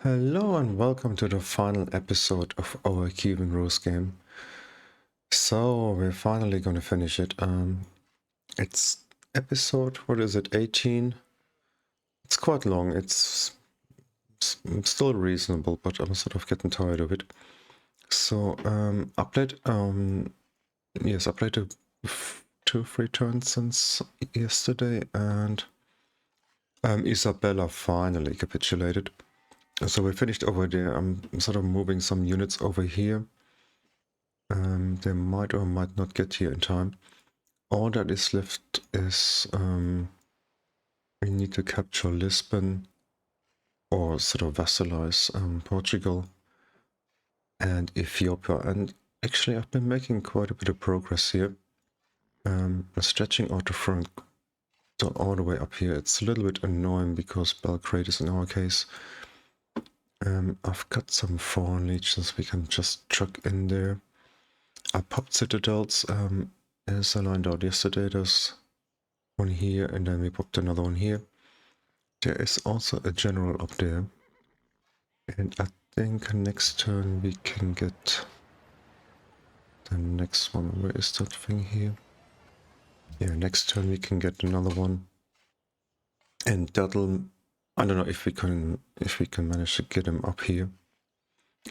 Hello and welcome to the final episode of our Kyivan Rus game. So we're finally gonna finish it. It's episode, what is it, 18? It's quite long, it's still reasonable, but I'm sort of getting tired of it. So I played two free turns since yesterday, and Isabella finally capitulated. So we finished over there. I'm sort of moving some units over here. They might or might not get here in time. All that is left is we need to capture Lisbon or sort of vassalize Portugal and Ethiopia. And actually I've been making quite a bit of progress here. Stretching out the front all the way up here. It's a little bit annoying because Belgrade is in our case. I've got some foreign legions we can just chuck in there. I popped citadels as I lined out yesterday. There's one here and then we popped another one here. There is also a general up there. And I think next turn we can get the next one. Where is that thing here? Yeah, next turn we can get another one. And that'll, I don't know if we can manage to get him up here.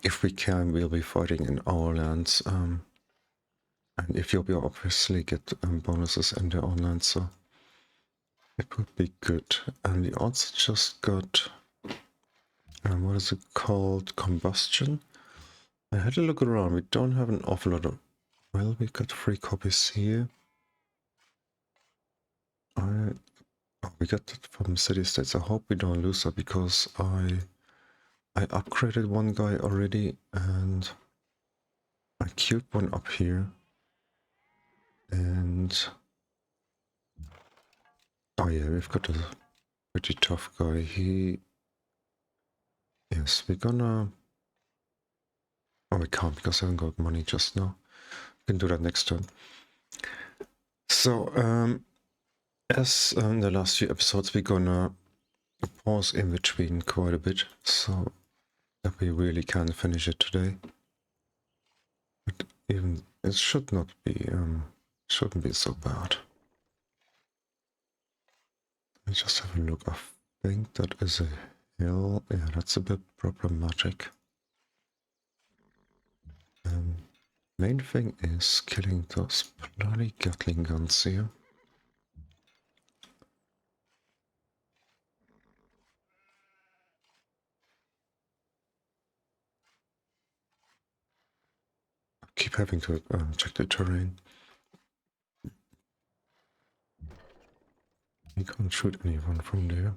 If we can, we'll be fighting in our lands. And Ethiopia obviously get bonuses in their own lands, so it would be good. And we also just got, what is it called? Combustion. I had a look around. We don't have an awful lot of. Well, we got 3 copies here. We got that from city states. I hope we don't lose that because I upgraded one guy already and I queued one up here. And oh yeah, we've got a pretty tough guy. Yes, we're gonna. Oh, we can't because I haven't got money just now. We can do that next turn. So, as in the last few episodes, we're gonna pause in between quite a bit so that we really can finish it today. But even it should not be, shouldn't be so bad. Let's just have a look. I think that is a hill. Yeah, that's a bit problematic. Main thing is killing those bloody Gatling guns here. I keep having to check the terrain. You can't shoot anyone from there.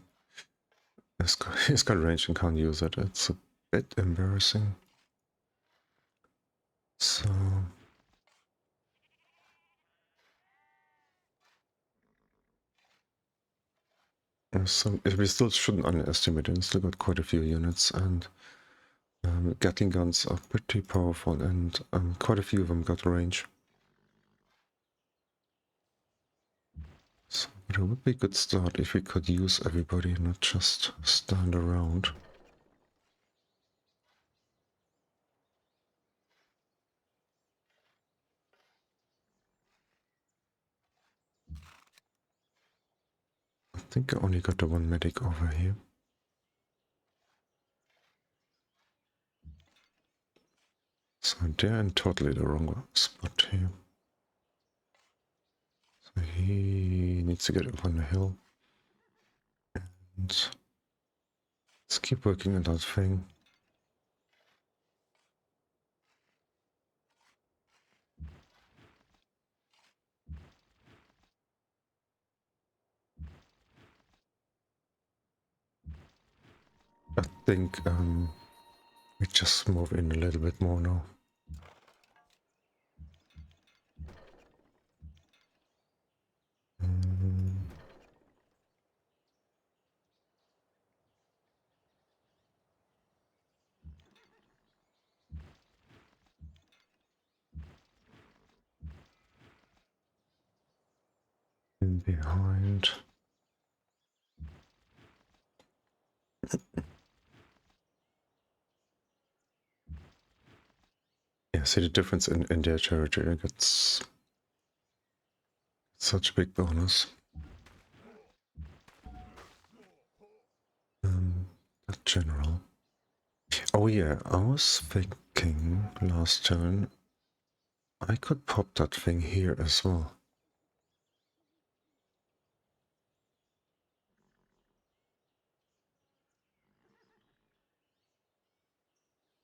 He's got range and can't use it. It's a bit embarrassing. So we still shouldn't underestimate it. We still got quite a few units, and Gatling guns are pretty powerful, and quite a few of them got range. So it would be a good start if we could use everybody and not just stand around. I think I only got the one medic over here. So they're in totally the wrong spot here. So he needs to get up on the hill. And let's keep working on that thing. I think we just move in a little bit more now. In behind. see the difference in their territory. It's such a big bonus. That general. Oh yeah, I was thinking last turn I could pop that thing here as well.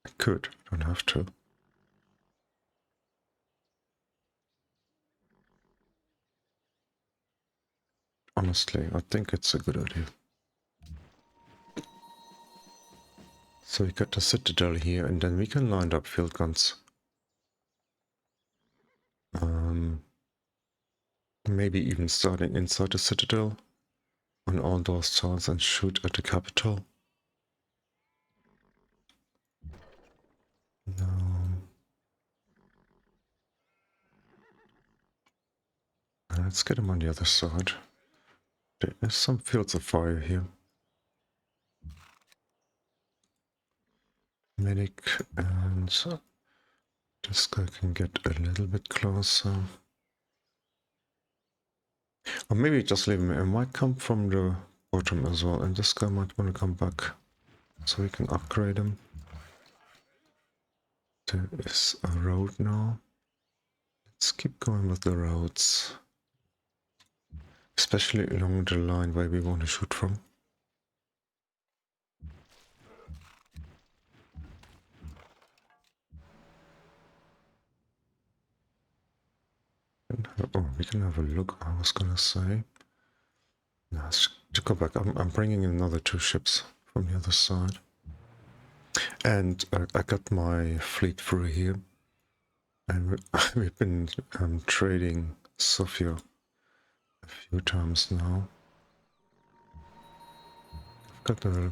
I could, don't have to. Honestly, I think it's a good idea. So we got the citadel here, and then we can line up field guns. Maybe even starting inside the citadel on all those tiles and shoot at the capital. No. Let's get him on the other side. There is some fields of fire here. Medic, and this guy can get a little bit closer. Or maybe just leave him. It might come from the bottom as well, and this guy might want to come back so we can upgrade him. There is a road now. Let's keep going with the roads. Especially along the line where we want to shoot from. Oh, we can have a look, I was gonna say. No, to go back, I'm bringing in another 2 ships from the other side. And I got my fleet through here. And we've been trading Sofia a few times now. I've got a...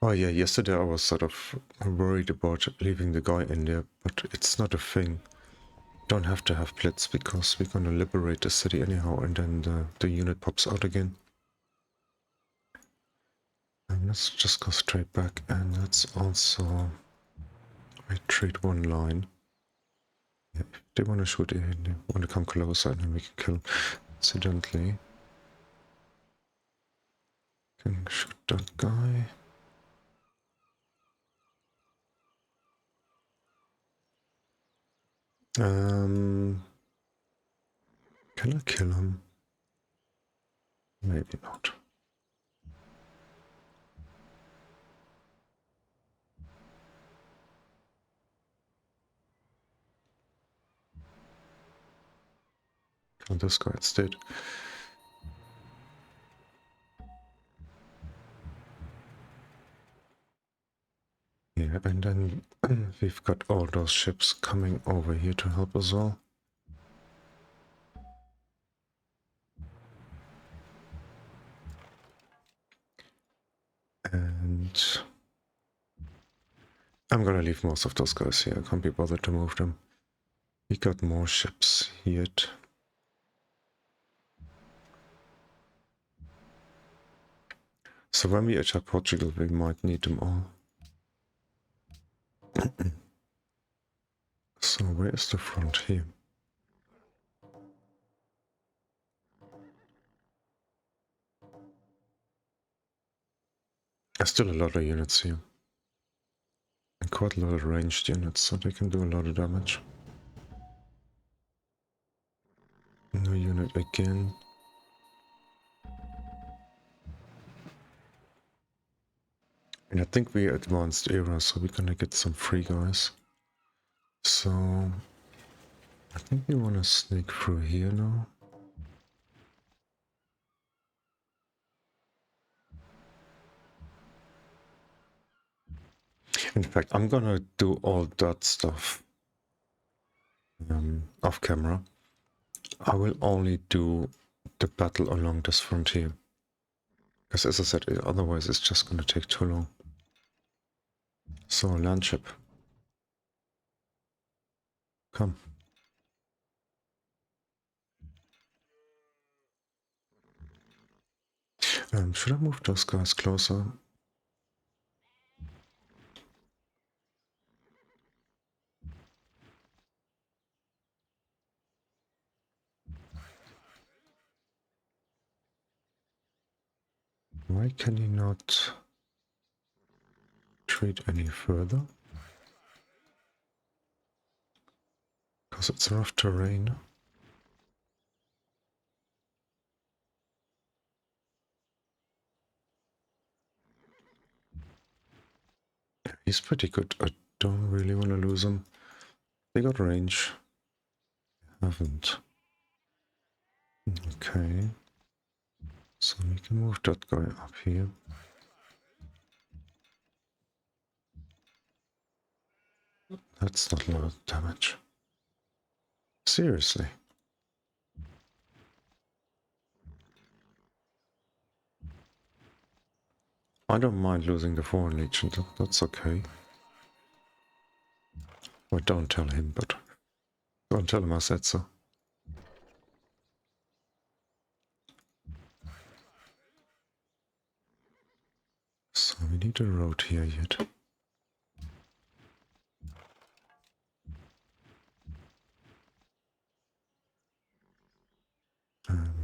Oh yeah, yesterday I was sort of worried about leaving the guy in there, but it's not a thing. Don't have to have blitz because we're gonna liberate the city anyhow, and then the unit pops out again. And let's just go straight back, and let's also retreat 1 line. Yeah, if they want to shoot it, they want to come closer, and then we can kill accidentally. Can shoot that guy. Can I kill him? Maybe not. Kill this guy instead. Yeah, and then we've got all those ships coming over here to help us all. And I'm gonna leave most of those guys here. I can't be bothered to move them. We got more ships yet. So when we attack Portugal, we might need them all. So where is the front here? There's still a lot of units here. And quite a lot of ranged units, so they can do a lot of damage. No unit again. And I think we're advanced era, so we're gonna get some free guys. So I think we wanna sneak through here now. In fact, I'm gonna do all that stuff off camera. I will only do the battle along this frontier. Because as I said, otherwise it's just gonna take too long. So, land ship. Come. Should I move those guys closer? Why can he not retreat any further? Because it's rough terrain. He's pretty good. I don't really want to lose him. They got range. Haven't. Okay. So we can move that guy up here. That's not a lot of damage. Seriously. I don't mind losing the Foreign Legion, that's okay. Well, don't tell him, but don't tell him I said so. So we need a road here yet.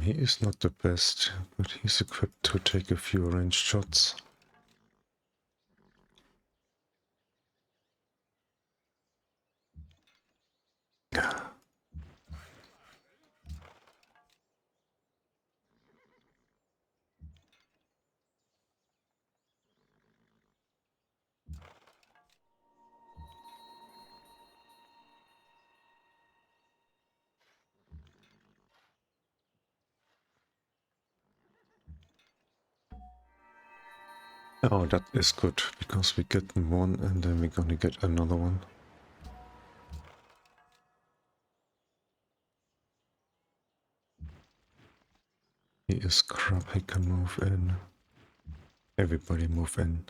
He is not the best, but he's equipped to take a few ranged shots. Oh, that is good, because we get one and then we're gonna get another one. He is crap, he can move in. Everybody move in.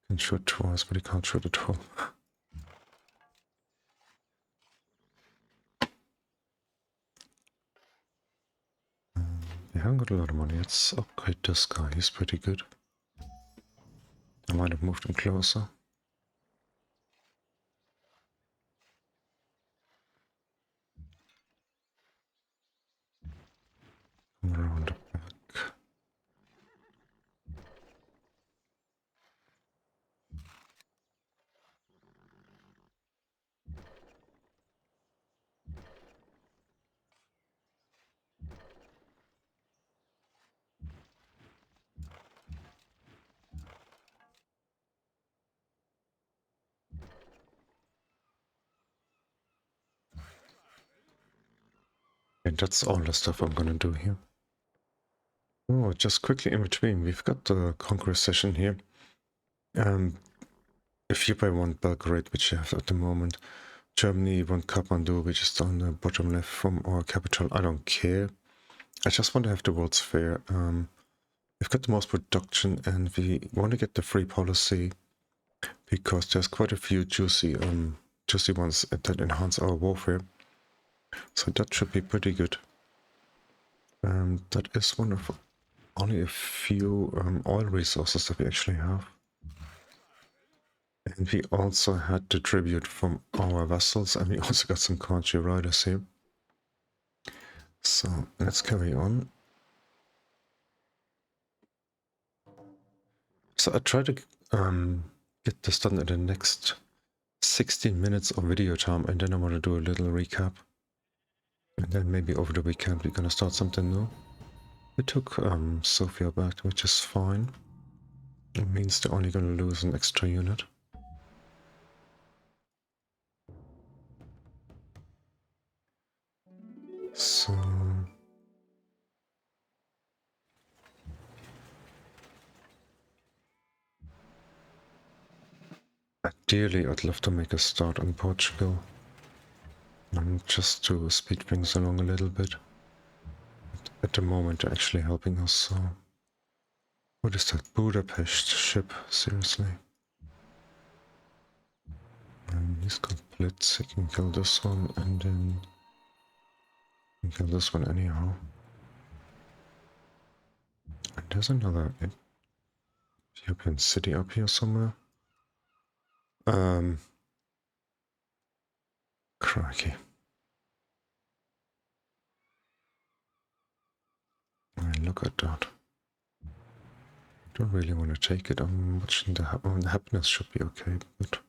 Can shoot twice, but he can't shoot at all. We haven't got a lot of money. Let's upgrade this guy, he's pretty good. I might have moved him closer. Come around the back. And that's all the stuff I'm gonna do here. Oh, just quickly in between, we've got the Conqueror session here. If you buy one Belgrade, which you have at the moment, Germany, one Kathmandu, which is on the bottom left from our capital, I don't care. I just want to have the World's Fair. We've got the most production and we want to get the free policy because there's quite a few juicy ones that enhance our warfare. So that should be pretty good. That is one of only a few oil resources that we actually have. And we also had the tribute from our vassals, and we also got some country riders here. So let's carry on. So I try to get this done in the next 16 minutes of video time, and then I want to do a little recap. And then maybe over the weekend we're gonna start something new. We took Sofia back, which is fine. It means they're only gonna lose an extra unit. So ideally I'd love to make a start on Portugal. Just to speed things along a little bit. At the moment they're actually helping us, so... What is that? Budapest ship? Seriously? He's got Blitz, he can kill this one, and then... he can kill this one anyhow. And there's another Ethiopian city up here somewhere. Crikey. Look at that. Don't really want to take it. I'm watching the happiness should be okay, but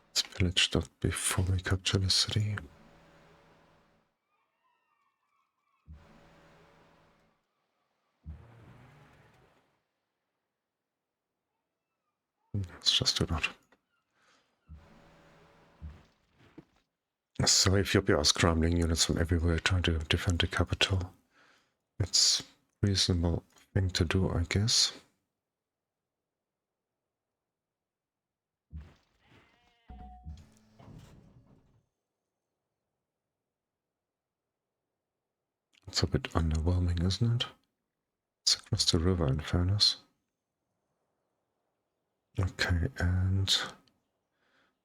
let's pillage that before we capture the city. Let's just do that. So Ethiopia are scrambling units from everywhere trying to defend the capital. It's a reasonable thing to do, I guess. It's a bit underwhelming, isn't it? It's across the river, in fairness. Okay, and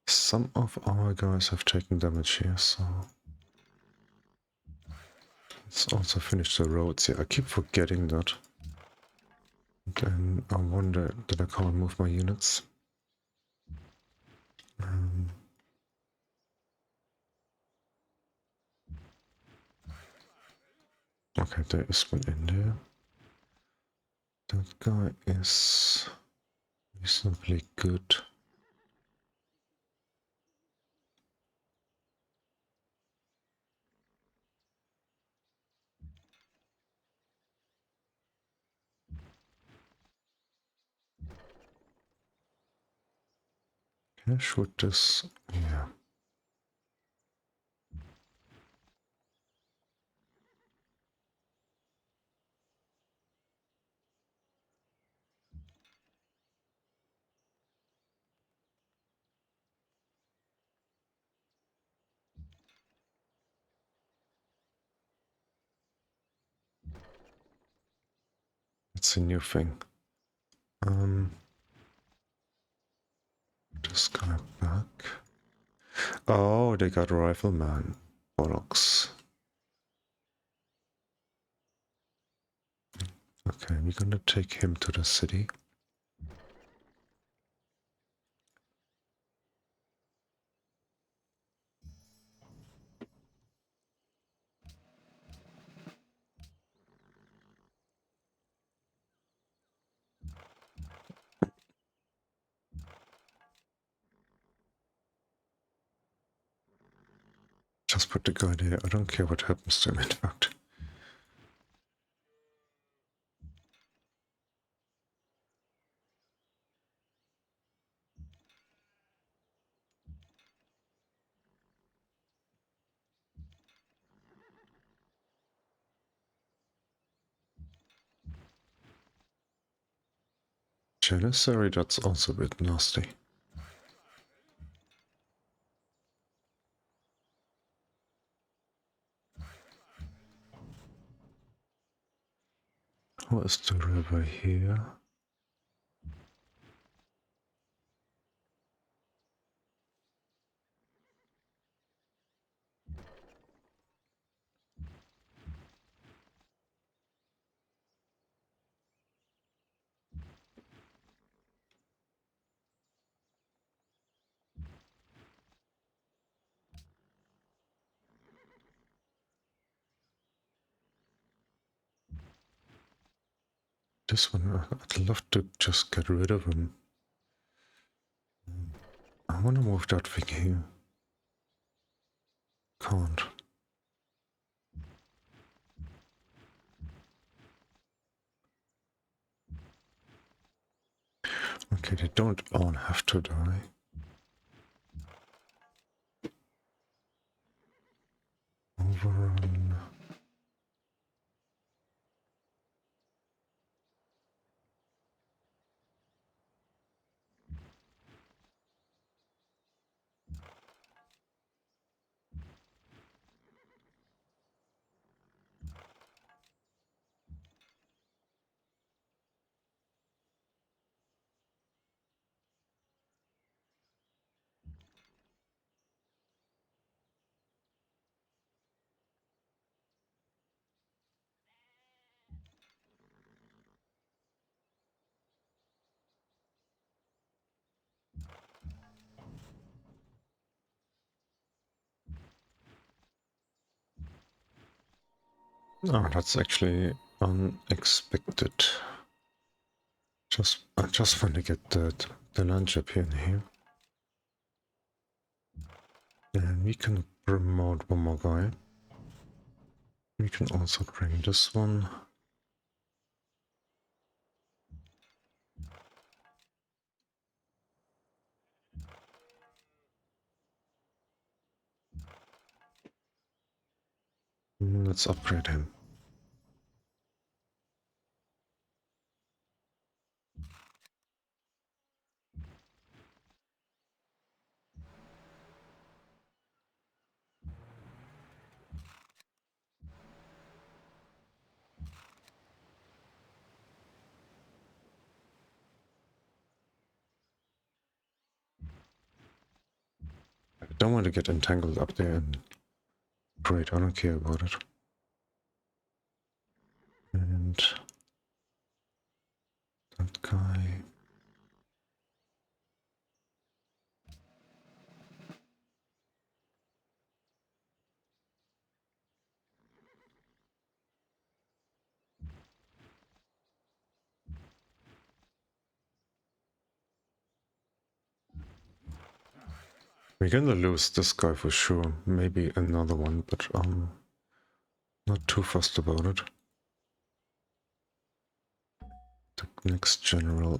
some of our guys have taken damage here, so let's also finish the roads here. I keep forgetting that. Then I wonder that I can't move my units. Okay, there is one in there. That guy is reasonably good. Can I shoot this? Yeah. It's a new thing. This guy back. Oh, they got rifleman. Bollocks. Okay, we're gonna take him to the city. Just put the guy there. I don't care what happens to him, in fact. Janissary, that's also a bit nasty. What is the river here? This one, I'd love to just get rid of him. I want to move that thing here. Can't. Okay, they don't all have to die. Overrun. Oh, that's actually unexpected. I just want to get the lunch up in here. And we can promote one more guy. We can also bring this one. Let's upgrade him. I don't want to get entangled up there and great, I don't care about it. And that guy. We're gonna lose this guy for sure. Maybe another one, but not too fussed about it. The next general,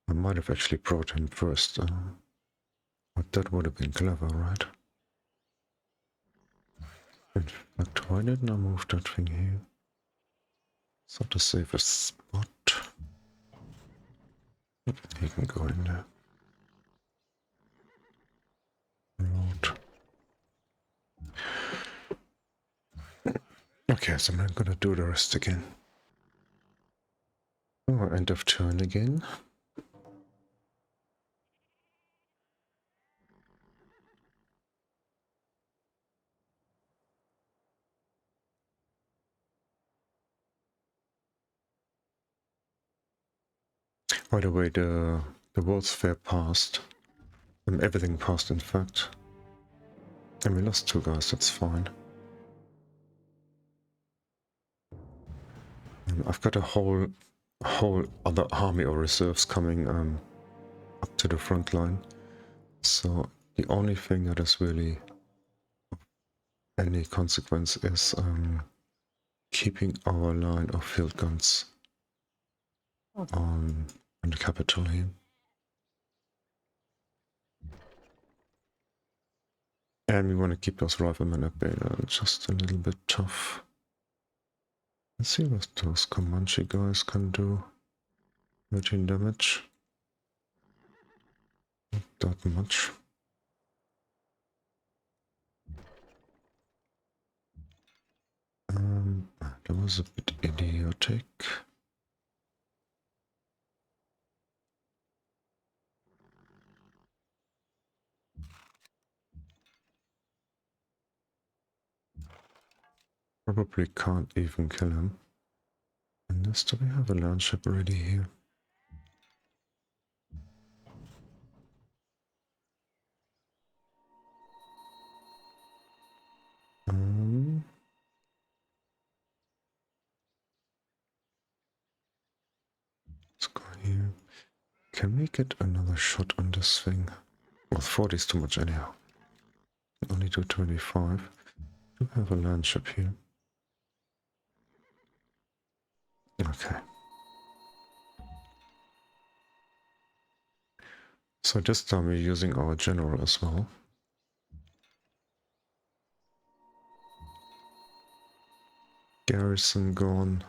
I might have actually brought him first. But that would have been clever, right? In fact, why didn't I move that thing here? It's not the safest spot. He can go in there. Road. Okay, so I'm gonna do the rest again. Oh, end of turn again. By the way, the World's Fair passed. Everything passed, in fact. And we lost 2 guys, that's fine. I've got a whole other army or reserves coming up to the front line. So the only thing that is really any consequence is keeping our line of field guns on the capital here. And we want to keep those riflemen up there, just a little bit tough. Let's see what those Comanche guys can do. 13 damage. Not that much. That was a bit idiotic. Probably can't even kill him. Unless, do we have a land ship already here? Let's go here. Can we get another shot on this thing? Well, 40 is too much anyhow. Only do 25. Do have a land ship here. Okay. So this time we're using our general as well. Garrison gone.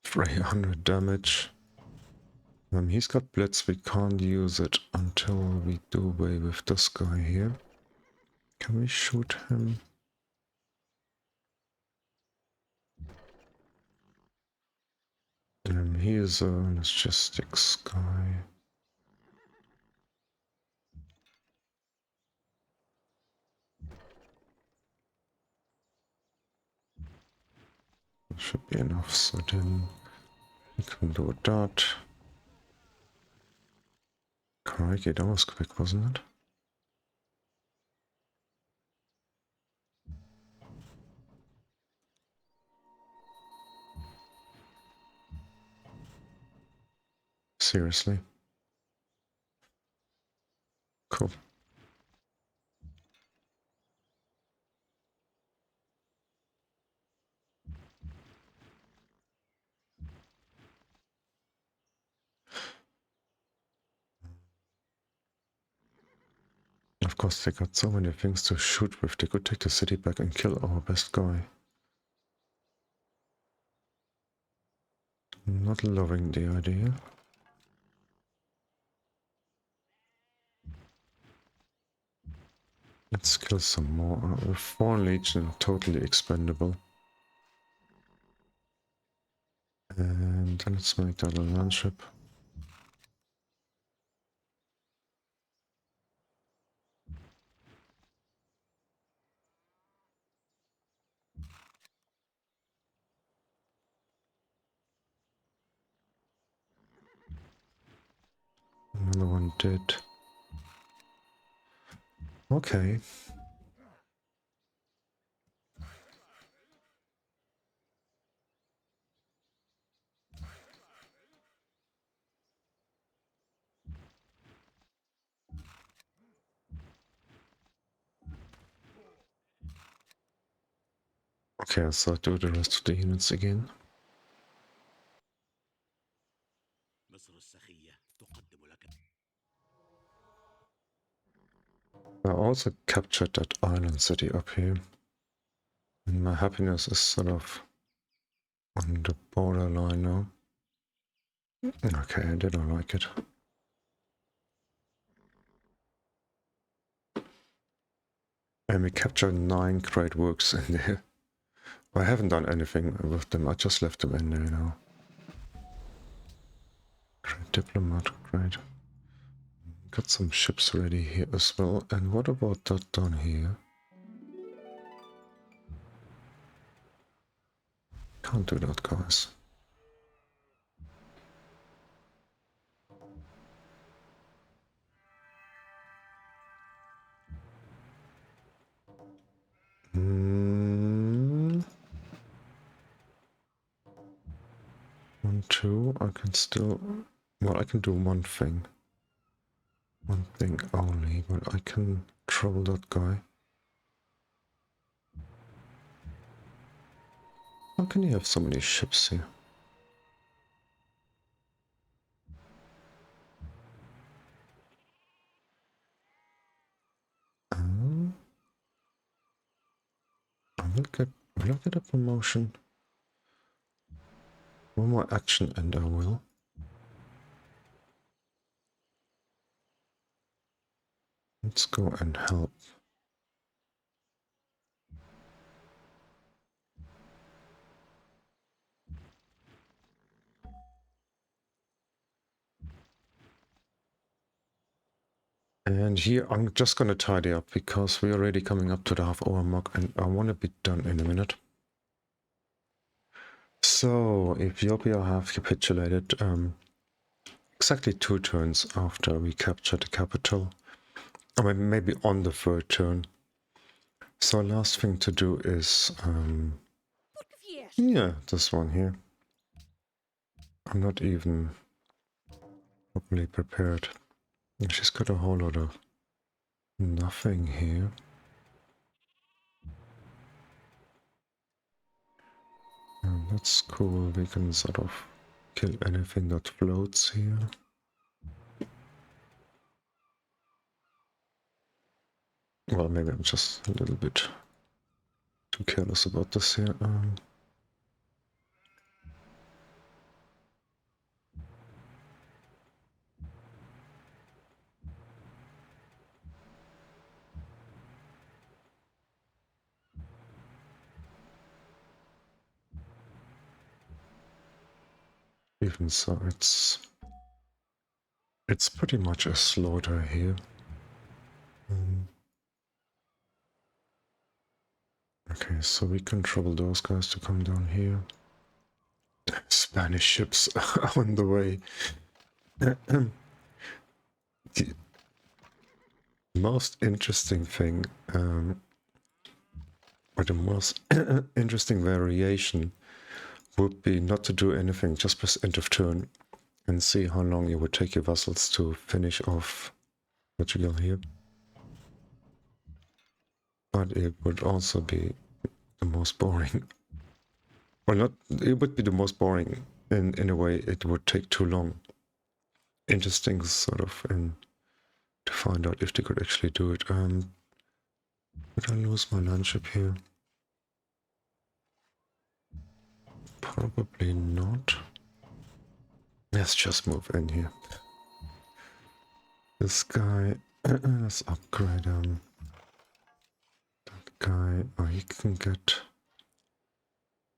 300 damage. He's got blitz, we can't use it until we do away with this guy here. Can we shoot him? He is a logistics guy. That should be enough, so then we can do that. Crikey, that was quick, wasn't it? Seriously. Cool. Of course, they got so many things to shoot with. They could take the city back and kill our best guy. Not loving the idea. Let's kill some more. With 4 Legion, totally expendable. And then let's make that a land ship. Another one dead. Okay. Okay, so do the rest of the units again. I also captured that island city up here. And my happiness is sort of on the borderline now. Okay, I didn't like it. And we captured 9 great works in there. I haven't done anything with them, I just left them in there now. Great diplomat, great. Got some ships ready here as well. And what about that down here? Can't do that, guys. One, two, I can still... Well, I can do one thing. One thing only, but I can trouble that guy. How can you have so many ships here? Will I get a promotion? One more action and I will. Let's go and help. And here I'm just gonna tidy up because we're already coming up to the half-hour mark and I want to be done in a minute. So Ethiopia have capitulated exactly 2 turns after we captured the capital. I mean, maybe on the 3rd turn. So last thing to do is yeah, this one here. I'm not even properly prepared. She's got a whole lot of nothing here. And that's cool, we can sort of kill anything that floats here. Well, maybe I'm just a little bit too careless about this here. Even so, it's pretty much a slaughter here. Okay, so we can trouble those guys to come down here. Spanish ships on the way. The most interesting thing, or the most interesting variation would be not to do anything, just press end of turn and see how long it would take your vessels to finish off Portugal here. But it would also be the most boring. Or not, it would be the most boring in a way. It would take too long. Interesting sort of to find out if they could actually do it. Would I lose my landship here? Probably not. Let's just move in here. This guy, let's upgrade him. That guy, oh, he can get...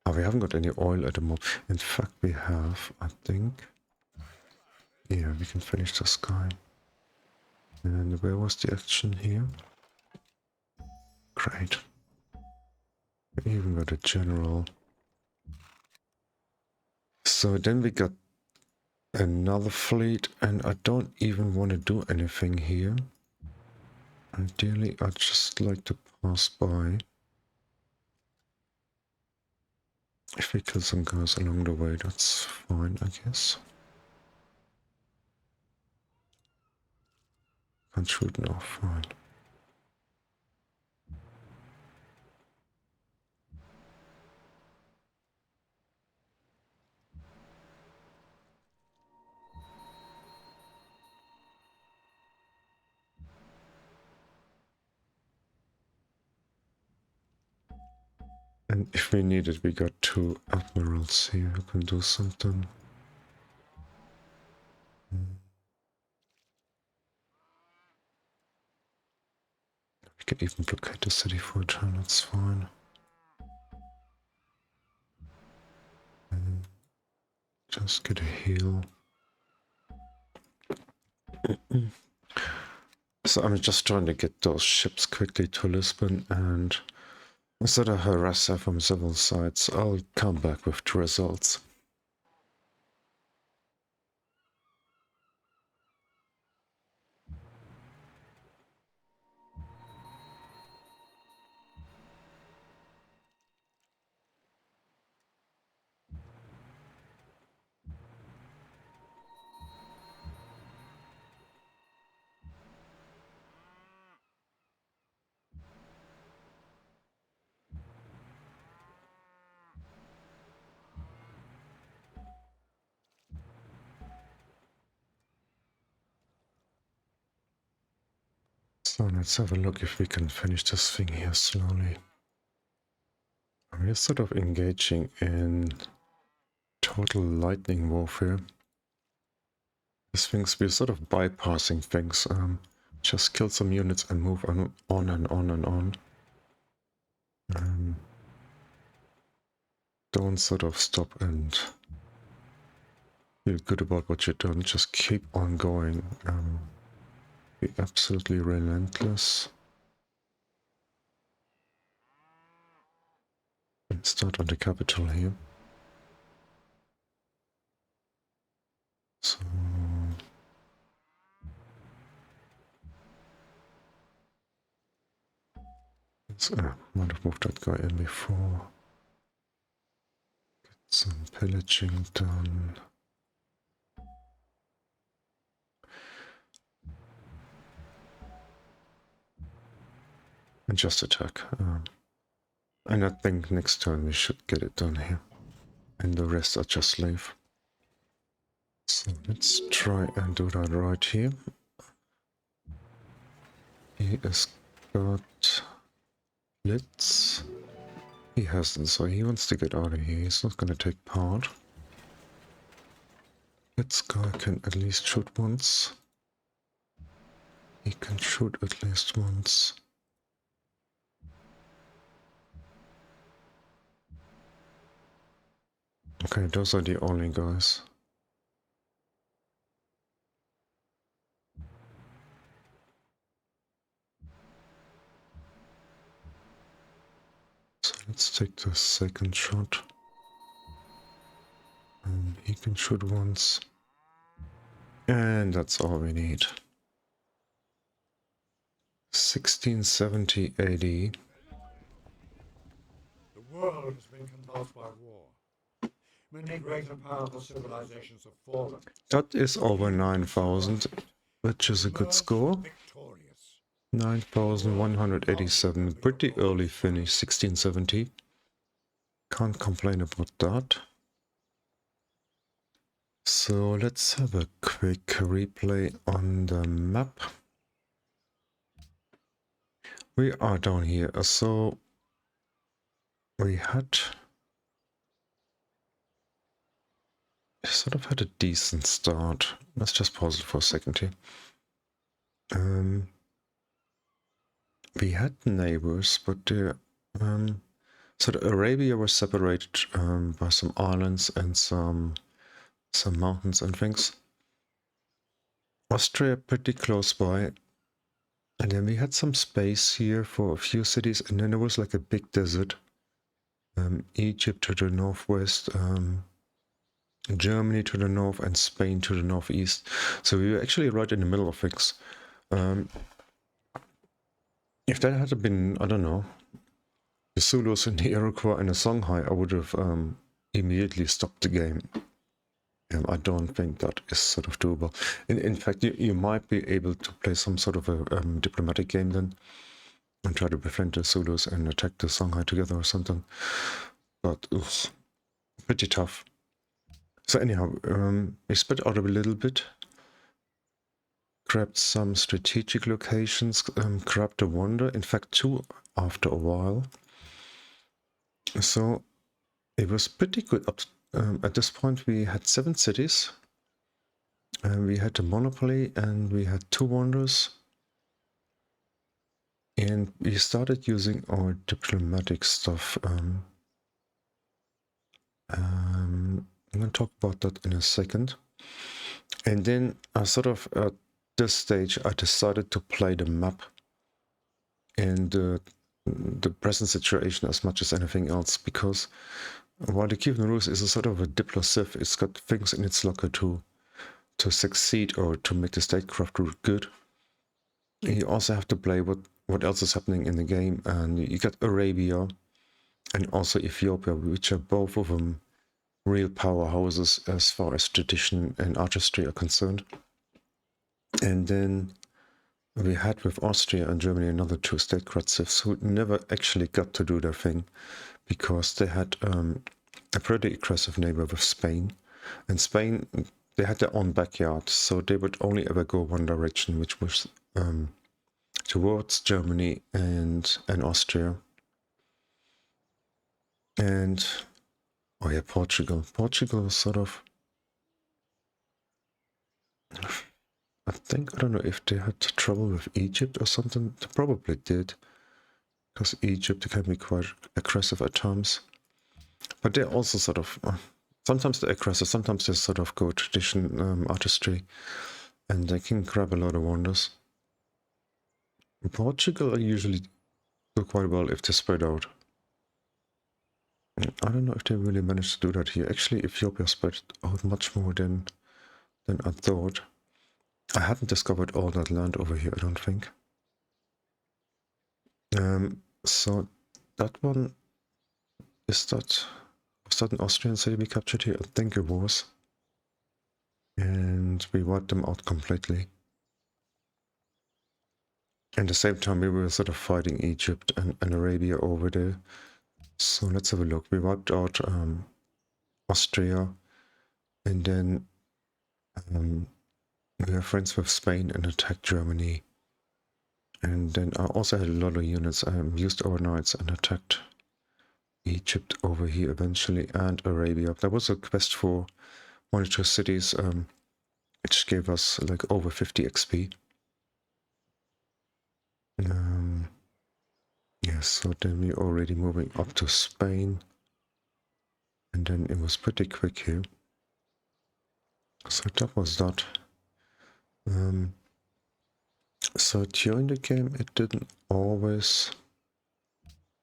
Oh, we haven't got any oil at the moment. In fact, we have, I think. Yeah, we can finish this guy. And where was the action here? Great. We even got a general. So then we got another fleet, and I don't even want to do anything here. Ideally, I'd just like to pass by. If we kill some guys along the way, that's fine, I guess. Can't shoot now, fine. And if we need it, we got 2 admirals here who can do something. We can even blockade the city for a turn, that's fine. And just get a heal. So I'm just trying to get those ships quickly to Lisbon, and instead of harass her from several sides, I'll come back with the results. So let's have a look if we can finish this thing here slowly. We're sort of engaging in total lightning warfare. These things, we're sort of bypassing things. Just kill some units and move on and on and on. Don't sort of stop and feel good about what you've done. Just keep on going. Be absolutely relentless. And start on the capital here. So might have moved that guy in before. Get some pillaging done. And just attack. And I think next turn we should get it done here. And the rest are just leave. So let's try and do that right here. He has got blitz. He hasn't, so he wants to get out of here. He's not going to take part. This guy can at least shoot once. He can shoot at least once. Okay, those are the only guys. So let's take the second shot. And he can shoot once. And that's all we need. 1670 AD. The world has been convulsed by war. Many great and powerful civilizations have fallen. That is over 9,000, which is a good score. Victorious. 9,187, pretty early finish, 1670. Can't complain about that. So let's have a quick replay on the map. We are down here, so we sort of had a decent start. Let's just pause it for a second here. We had neighbors, but so the Arabia was separated by some islands and some mountains and things. Austria pretty close by, and then we had some space here for a few cities, and then there was like a big desert. Egypt to the northwest, Germany to the north, and Spain to the northeast. So we were actually right in the middle of things. If that had been, I don't know, the Zulus and the Iroquois and the Songhai, I would have immediately stopped the game. I don't think that is sort of doable. In fact, you might be able to play some sort of a diplomatic game then, and try to befriend the Zulus and attack the Songhai together or something. But oof, pretty tough. So anyhow, we spread out a little bit, grabbed some strategic locations, grabbed a wonder, in fact 2 after a while. So it was pretty good. At this point we had 7 cities, we had a monopoly and we had 2 wonders. And we started using our diplomatic stuff. I'm going to talk about that in a second. And then I sort of, at this stage, I decided to play the map and the present situation as much as anything else, because while the Kyivan Rus is a sort of a diplosive, it's got things in its locker to succeed or to make the statecraft route good. You also have to play what else is happening in the game, and you got Arabia and also Ethiopia, which are both of them real powerhouses as far as tradition and artistry are concerned. And then we had with Austria and Germany another 2 statecrats who never actually got to do their thing, because they had a pretty aggressive neighbor with Spain. And Spain, they had their own backyard, so they would only ever go one direction, which was towards Germany and Austria. And oh yeah, Portugal. Portugal was sort of, I don't know if they had trouble with Egypt or something. They probably did, because Egypt can be quite aggressive at times. But they're also sort of, sometimes they're aggressive, sometimes they sort of go tradition, artistry, and they can grab a lot of wonders. Portugal usually do quite well if they spread out. I don't know if they really managed to do that here. Actually, Ethiopia spread out much more than I thought. I hadn't discovered all that land over here, I don't think. So that one, was that an Austrian city we captured here? I think it was. And we wiped them out completely. At the same time, we were sort of fighting Egypt and Arabia over there. So let's have a look. We wiped out Austria, and then we were friends with Spain and attacked Germany. And then I also had a lot of units. I used overnights and attacked Egypt over here eventually, and Arabia. There was a quest for one or 2 cities, which gave us like over 50 XP. Yes, so then we're already moving up to Spain. And then it was pretty quick here. So that was that. So during the game, it didn't always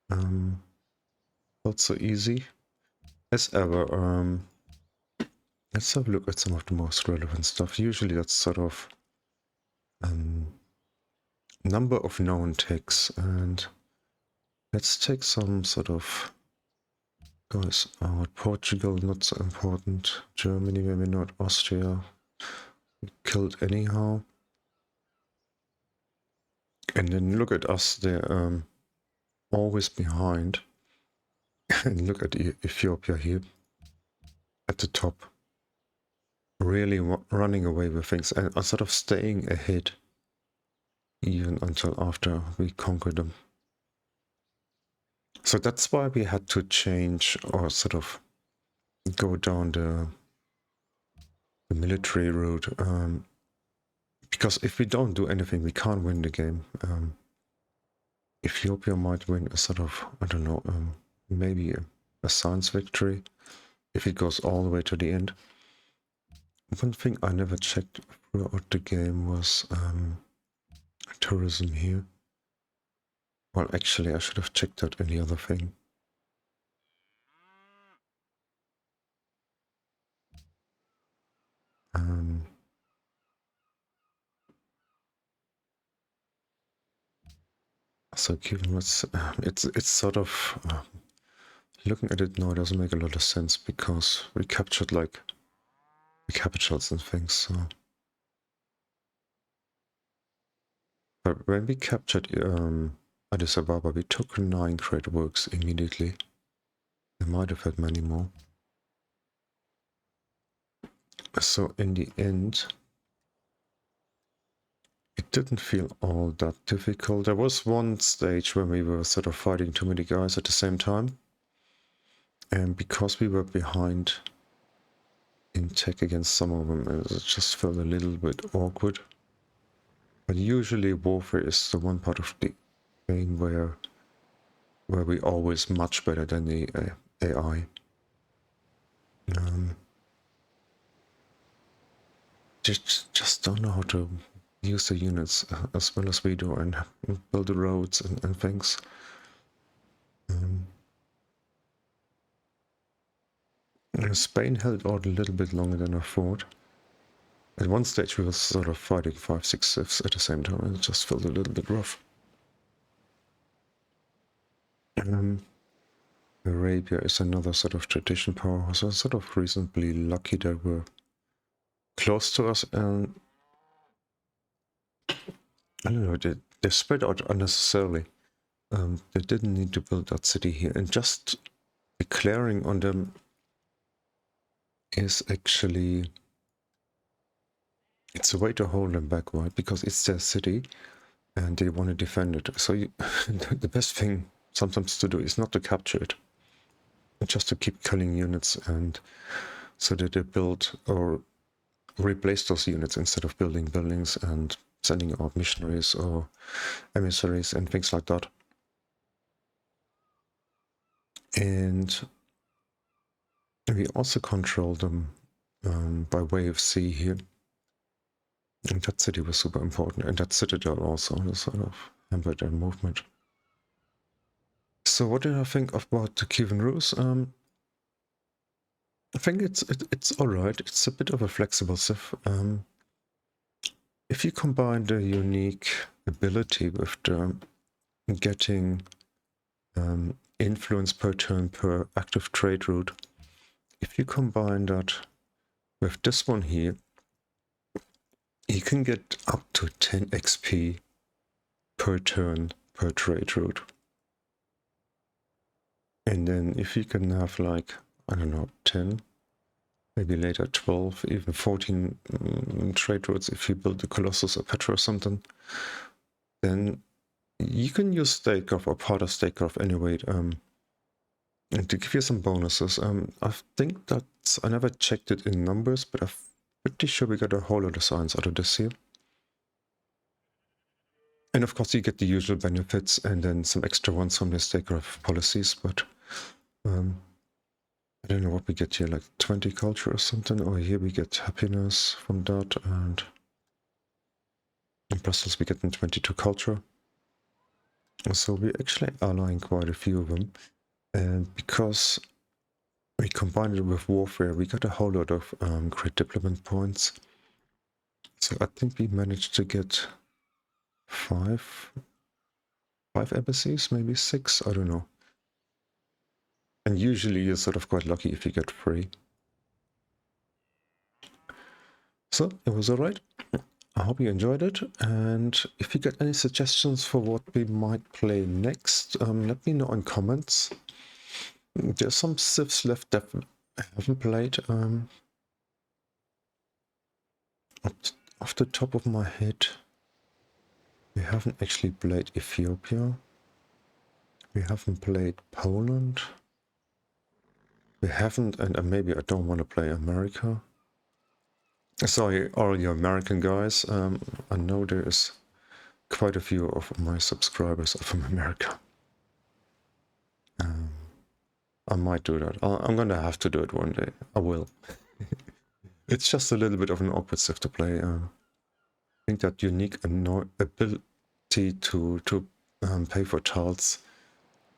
not so easy as ever. Let's have a look at some of the most relevant stuff. Usually that's sort of number of known ticks, and let's take some sort of guys out. Portugal, not so important. Germany, maybe not. Austria, killed anyhow. And then look at us, they're always behind. And look at Ethiopia here at the top. Really running away with things and sort of staying ahead even until after we conquer them. So that's why we had to change or sort of go down the military route. Because if we don't do anything, we can't win the game. Ethiopia might win a sort of, I don't know, maybe a science victory if it goes all the way to the end. One thing I never checked throughout the game was tourism here. Well, actually, I should have checked that in the other thing. So Kyivan Rus, it's sort of looking at it now, it doesn't make a lot of sense because we captured like the capitals and things. So, but when we captured Addis Ababa, we took 9 great works immediately. We might have had many more. So in the end, it didn't feel all that difficult. There was one stage when we were sort of fighting too many guys at the same time. And because we were behind in tech against some of them, it just felt a little bit awkward. But usually warfare is the one part of the game where we're always much better than the AI. Just don't know how to use the units as well as we do and build the roads and things. Spain held out a little bit longer than I thought. At one stage we were sort of fighting 5, 6 civs at the same time and it just felt a little bit rough. Arabia is another sort of tradition powerhouse. So sort of reasonably lucky that we're close to us, and I don't know, they spread out unnecessarily. They didn't need to build that city here, and just declaring on them is actually, it's a way to hold them back, right? Because it's their city and they want to defend it. So the best thing sometimes to do is not to capture it, just to keep killing units, and so that they build or replace those units instead of building buildings and sending out missionaries or emissaries and things like that. And we also control them by way of sea here. And that city was super important, and that citadel also sort of hampered their movement. So what did I think about the Kyivan Rus? I think it's alright. It's a bit of a flexible civ. If you combine the unique ability with the getting influence per turn per active trade route, if you combine that with this one here, you can get up to 10 XP per turn per trade route. And then if you can have like, I don't know, 10, maybe later 12, even 14 trade routes if you build the Colossus or Petra or something, then you can use statecraft or part of statecraft anyway and to give you some bonuses. I think that's, I never checked it in numbers, but I'm pretty sure we got a whole lot of science out of this here. And of course you get the usual benefits and then some extra ones from the statecraft policies, but I don't know what we get here, like 20 culture or something, or here we get happiness from that, and in Brussels we get 22 culture. So we're actually allying quite a few of them, and because we combined it with warfare, we got a whole lot of great diplomat points. So I think we managed to get 5 embassies, maybe 6, I don't know. And usually you're sort of quite lucky if you get free. So it was alright. I hope you enjoyed it, and if you get any suggestions for what we might play next, let me know in comments. There's some civs left that I haven't played. Off the top of my head, we haven't actually played Ethiopia. We haven't played Poland. We haven't, and maybe I don't want to play America. Sorry, all you American guys. I know there's quite a few of my subscribers are from America. I might do that. I'm gonna have to do it one day. I will. It's just a little bit of an awkward civ to play. I think that unique ability to pay for tiles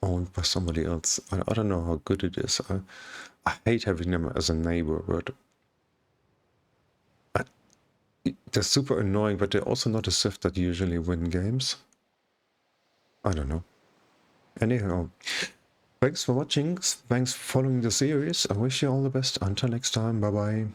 owned by somebody else. I don't know how good it is. I hate having them as a neighbor, but they're super annoying, but they're also not a civ that usually win games. I don't know. Anyhow, thanks for watching. Thanks for following the series. I wish you all the best. Until next time. Bye bye.